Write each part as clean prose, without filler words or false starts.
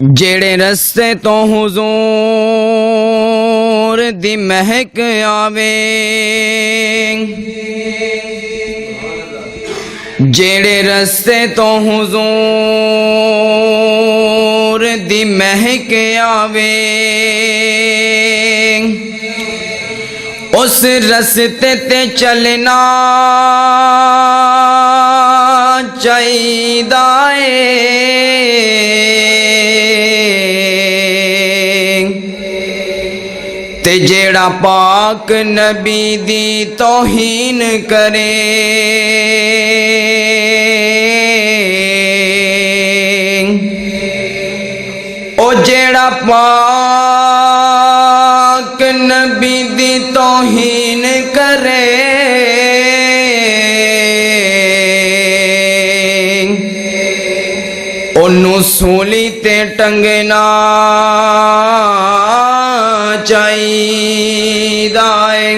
جڑے رستے تو حضور دی مہک آوے، جڑے رستے تو حضور دی مہک آوے، اس رستے تے چلنا چاہیدا ہے، تے جیڑا پاک نبی دی توہین کرے، او جیڑا پاک نبی دی توہین کرے، انہوں سولی تے ٹنگنا چاہیدا ہے۔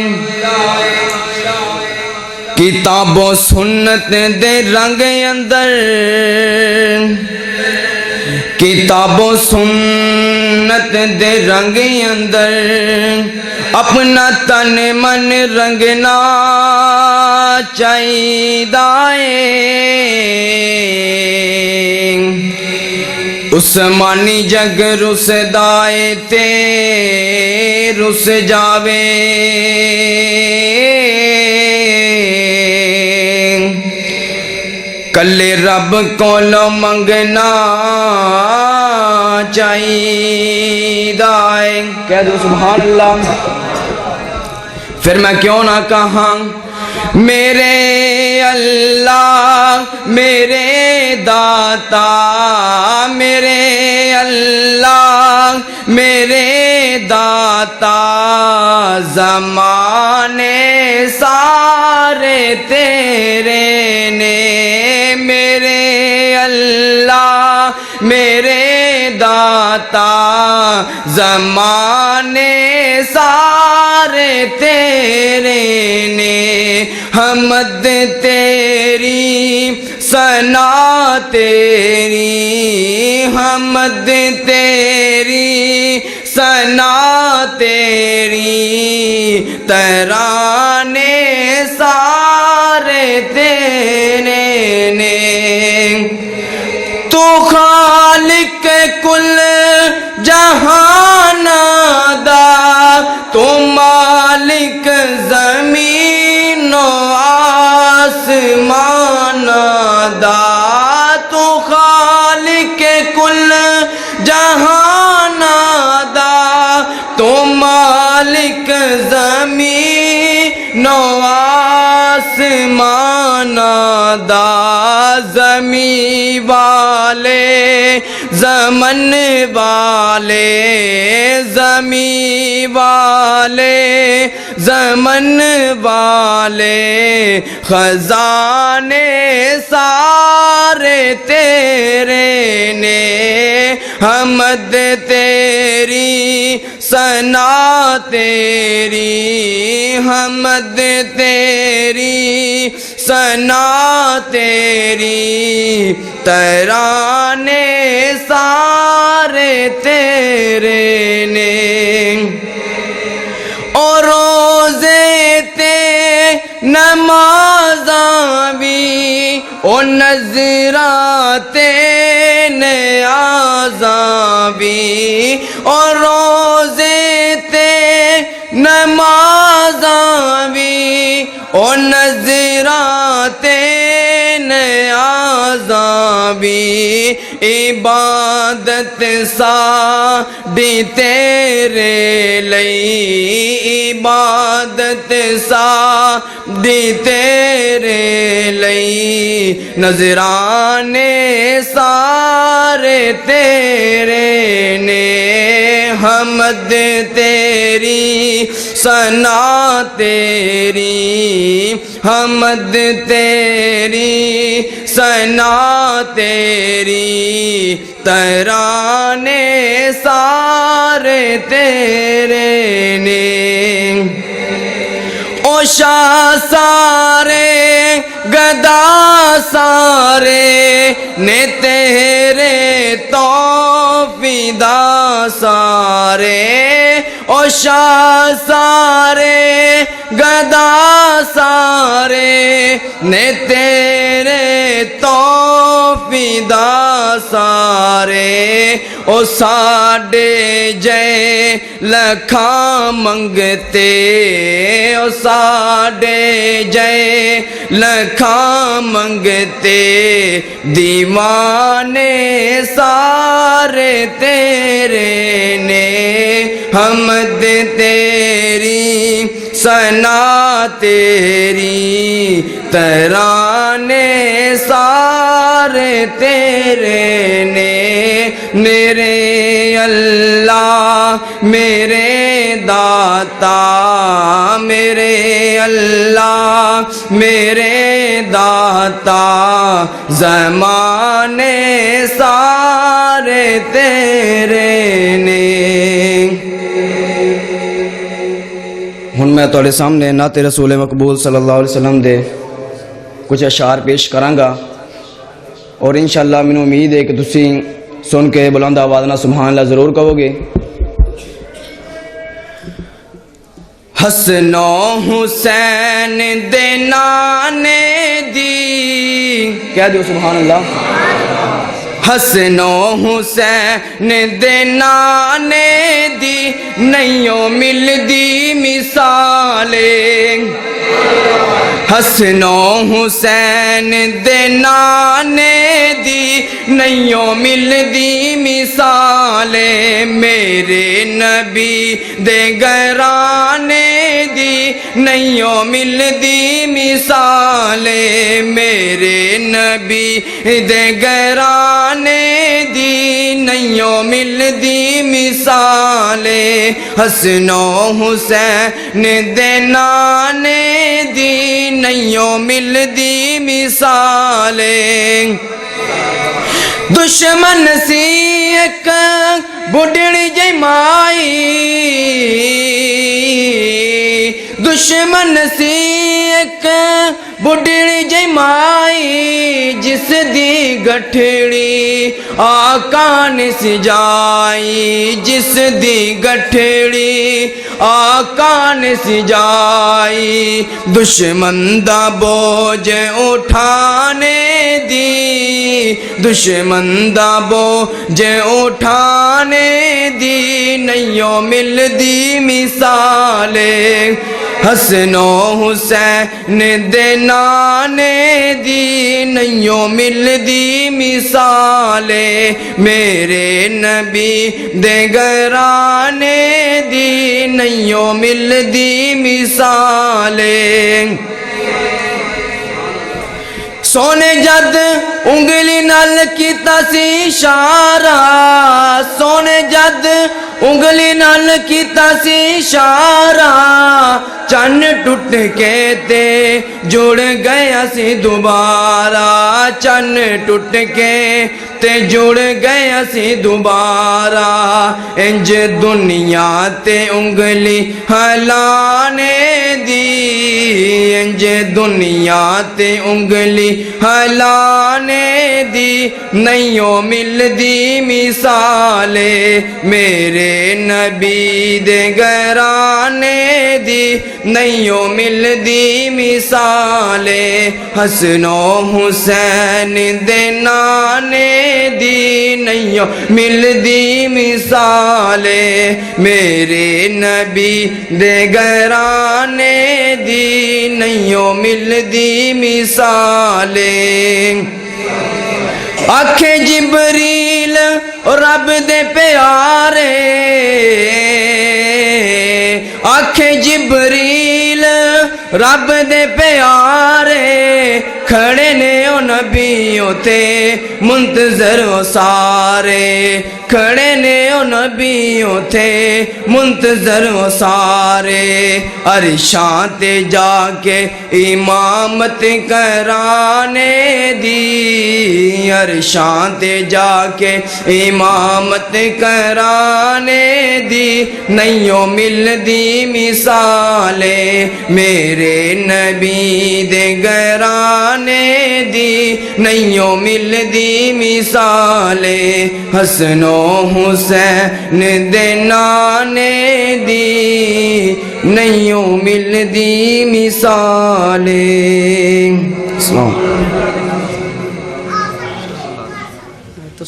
کتاب و سنت دے رنگ اندر، کتاب و سنت دے رنگ اندر، اپنا تن من رنگنا چاہیدا ہے۔ عثمانی جگ رس دائے تے رس جاوے، کلے رب کولو منگنا چاہیدا ہے۔ کہہ دو سبحان اللہ۔ پھر میں کیوں نہ کہاں میرے اللہ میرے داتا، میرے اللہ میرے داتا، زمانے سارے تیرے نے، میرے اللہ میرے داتا، زمانے سارے تیرے نے، حمد تیری ثنا تیری، حمد تیری ثنا تیری، ترانے سارے تیرے نے، تو خالق کل جہان دا، تو مالک زمین و آسمان دا، تو خالق کل جہان دا، تو مالک زمین و آسمان دا، زمین والے زمن والے، زمین والے زمن والے، خزانے سارے تیرے نے، حمد تیری ثنا تیری، حمد تیری ثنا تیری، ترانے سارے تیرے نے، اور روزے تے نمازاں بھی، او نظراتے نیازاں بھی، اور روزے تے نمازاں بھی، او نظراتے نیازاں بھی، عبادت ساڈی تیرے لئی، عبادت ساڈی تیرے لئی، نذرانے سارے تیرے نے، حمد تیری ثنا تیری، حمد تیری ثنا تیری، ترانے سارے تیرے نے، او شاہ سارے گدا سارے نے تیرے توفیق فدا سارے او شاہ سارے گدا سارے نے تیرے تو فدا سارے او ساڈے جے لکھاں منگتے او ساڈے جے لکھاں منگتے دیوانے سارے تیرے نے حمد تیری ثنا تیری ترانے سارے تیرے نے میرے اللہ میرے داتا میرے اللہ میرے داتا زمانے سارے تیرے نے۔ ہن میں تواڈے سامنے نعت رسول مقبول صلی اللہ علیہ وسلم دے کچھ اشعار پیش کراں اور انشاءاللہ مینوں امید ہے کہ تسی سن کے بلند آواز نال سبحان اللہ ضرور کہو گے۔ حسن و حسین دے نانے دی کہہ دیو سبحان اللہ۔ حسن و حسین دے نانے دی نہیں مل دی مثالیں حسن و حسین دے نانے دی نہیں مل دی مثالیں میرے نبی دے گھرانے دی نہیں مل دی مثالیں میرے نبی دے گھرانے دی نہیں مل دی مثالیں حسن و حسین دے نانے دی نہیں مل دی مثالیں دشمن سی ایک بڑھڑی جی مائی دشمن سی ایک بڑھڑی جی مائی جس دی گٹھڑی آقا نے سجائی جس دی گٹھڑی آقا نے سجائی دشمن دا بوجھ اٹھانے دی دشمن دا بوجھ اٹھانے دی نہیں مل دی مثالیں حسن و حسین دے نانے دی نہیں مل دی مثالیں میرے نبی دے گھرانے دی نہیں مل دی مثالیں سونے جد انگلی نال کیتا سی اشارہ سونے جد انگلی نال کیتا سی اشارہ چن ٹوٹ کے تے جڑ گیا سی دوبارہ چن ٹوٹ کے تے جڑ گیا سی دوبارہ انج دنیا تے انگلی ہلانے دی انج دنیا تے انگلی ہلانے دی نہیں مل دی مثالیں میرے نبی دے گھرانے دی نہیں مل دی مثالیں حسن و حسین دے نانے دی نہیں مل دی مثالیں میرے نبی دے گھرانے دی نہیں مل دی مثالیں آنکھیں جبریل رب دے پیارے آنکھیں جبریل رب دے پیارے کھڑے نے او نبیوں تے منتظر و سارے کھڑے نے او نبیوں تے منتظر و سارے عرشاں تے جا کے امامت کرانے دی عرشاں تے جا کے امامت کرانے دی نہیں مل دی مثالیں میرے میرے نبی دے گھرانے دی نہیں ملدی مثالے حسن و حسین دے نانے دی نہیں ملدی مثالے. السلام تو